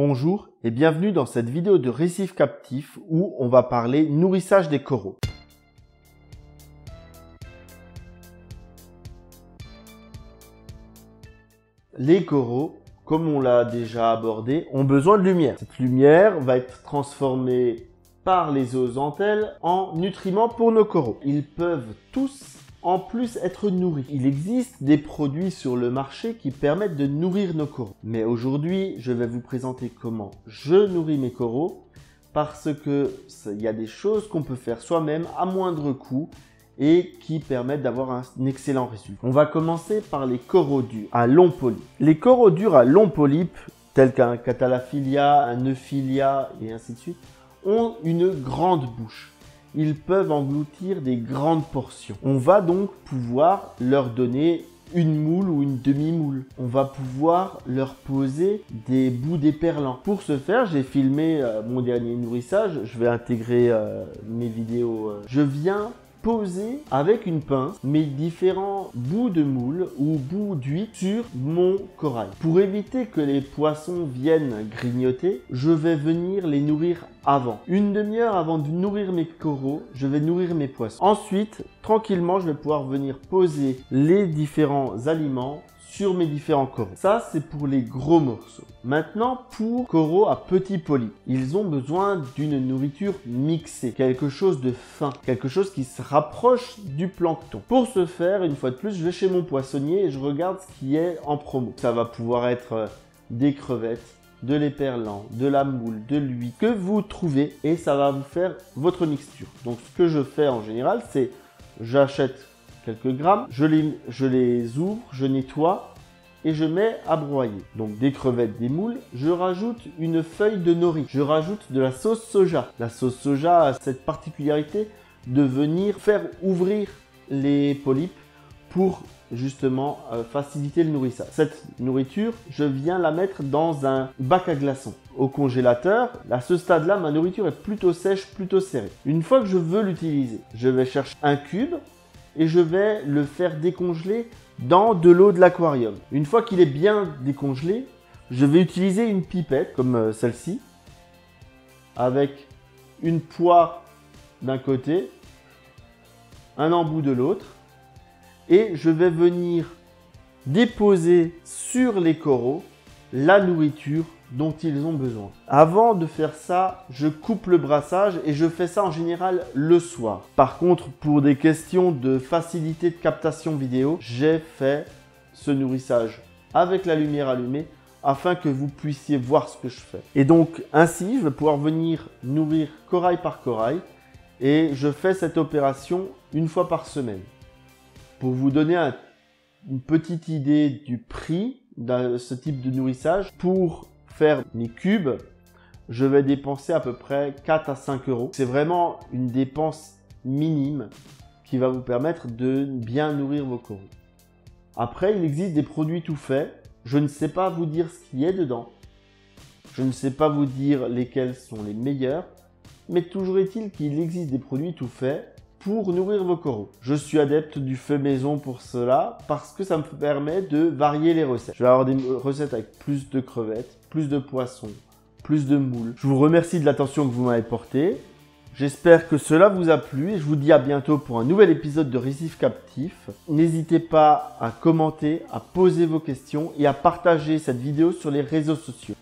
Bonjour et bienvenue dans cette vidéo de récif captif où on va parler nourrissage des coraux. Les coraux, comme on l'a déjà abordé, ont besoin de lumière. Cette lumière va être transformée par les zoozooxanthelles en nutriments pour nos coraux. Ils peuvent tous en plus être nourris. Il existe des produits sur le marché qui permettent de nourrir nos coraux. Mais aujourd'hui, je vais vous présenter comment je nourris mes coraux parce que il y a des choses qu'on peut faire soi-même à moindre coût et qui permettent d'avoir un excellent résultat. On va commencer par les coraux durs à long polype. Les coraux durs à long polype, tels qu'un Catalaphilia, un Euphilia et ainsi de suite, ont une grande bouche. Ils peuvent engloutir des grandes portions. On va donc pouvoir leur donner une moule ou une demi-moule. On va pouvoir leur poser des bouts d'éperlans. Pour ce faire, j'ai filmé mon dernier nourrissage. Je vais intégrer mes vidéos. Je viens poser avec une pince mes différents bouts de moule ou bouts d'huile sur mon corail. Pour éviter que les poissons viennent grignoter, je vais venir les nourrir avant. Une demi-heure avant de nourrir mes coraux, je vais nourrir mes poissons. Ensuite, tranquillement, je vais pouvoir venir poser les différents aliments sur mes différents coraux. Ça, c'est pour les gros morceaux. Maintenant, pour coraux à petits polypes, ils ont besoin d'une nourriture mixée, quelque chose de fin, quelque chose qui se rapproche du plancton. Pour ce faire, une fois de plus, je vais chez mon poissonnier et je regarde ce qui est en promo. Ça va pouvoir être des crevettes, de l'éperlan, de la moule, de l'huile, que vous trouvez et ça va vous faire votre mixture. Donc, ce que je fais en général, c'est j'achète quelques grammes, je les ouvre, je nettoie et je mets à broyer. Donc des crevettes, des moules, je rajoute une feuille de nori, je rajoute de la sauce soja. La sauce soja a cette particularité de venir faire ouvrir les polypes pour justement faciliter le nourrissage. Cette nourriture, je viens la mettre dans un bac à glaçons. Au congélateur, à ce stade-là, ma nourriture est plutôt sèche, plutôt serrée. Une fois que je veux l'utiliser, je vais chercher un cube et je vais le faire décongeler dans de l'eau de l'aquarium. Une fois qu'il est bien décongelé, je vais utiliser une pipette comme celle-ci avec une poire d'un côté, un embout de l'autre et je vais venir déposer sur les coraux la nourriture dont ils ont besoin. Avant de faire ça, je coupe le brassage et je fais ça en général le soir. Par contre, pour des questions de facilité de captation vidéo, j'ai fait ce nourrissage avec la lumière allumée afin que vous puissiez voir ce que je fais. Et donc ainsi, je vais pouvoir venir nourrir corail par corail et je fais cette opération une fois par semaine. Pour vous donner une petite idée du prix de ce type de nourrissage, pour faire mes cubes, je vais dépenser à peu près 4 à 5 euros. C'est vraiment une dépense minime qui va vous permettre de bien nourrir vos coraux. Après, il existe des produits tout faits. Je ne sais pas vous dire ce qui est dedans. Je ne sais pas vous dire lesquels sont les meilleurs. Mais toujours est-il qu'il existe des produits tout faits pour nourrir vos coraux. Je suis adepte du fait maison pour cela parce que ça me permet de varier les recettes. Je vais avoir des recettes avec plus de crevettes, plus de poissons, plus de moules. Je vous remercie de l'attention que vous m'avez portée. J'espère que cela vous a plu et je vous dis à bientôt pour un nouvel épisode de Récif Captif. N'hésitez pas à commenter, à poser vos questions et à partager cette vidéo sur les réseaux sociaux.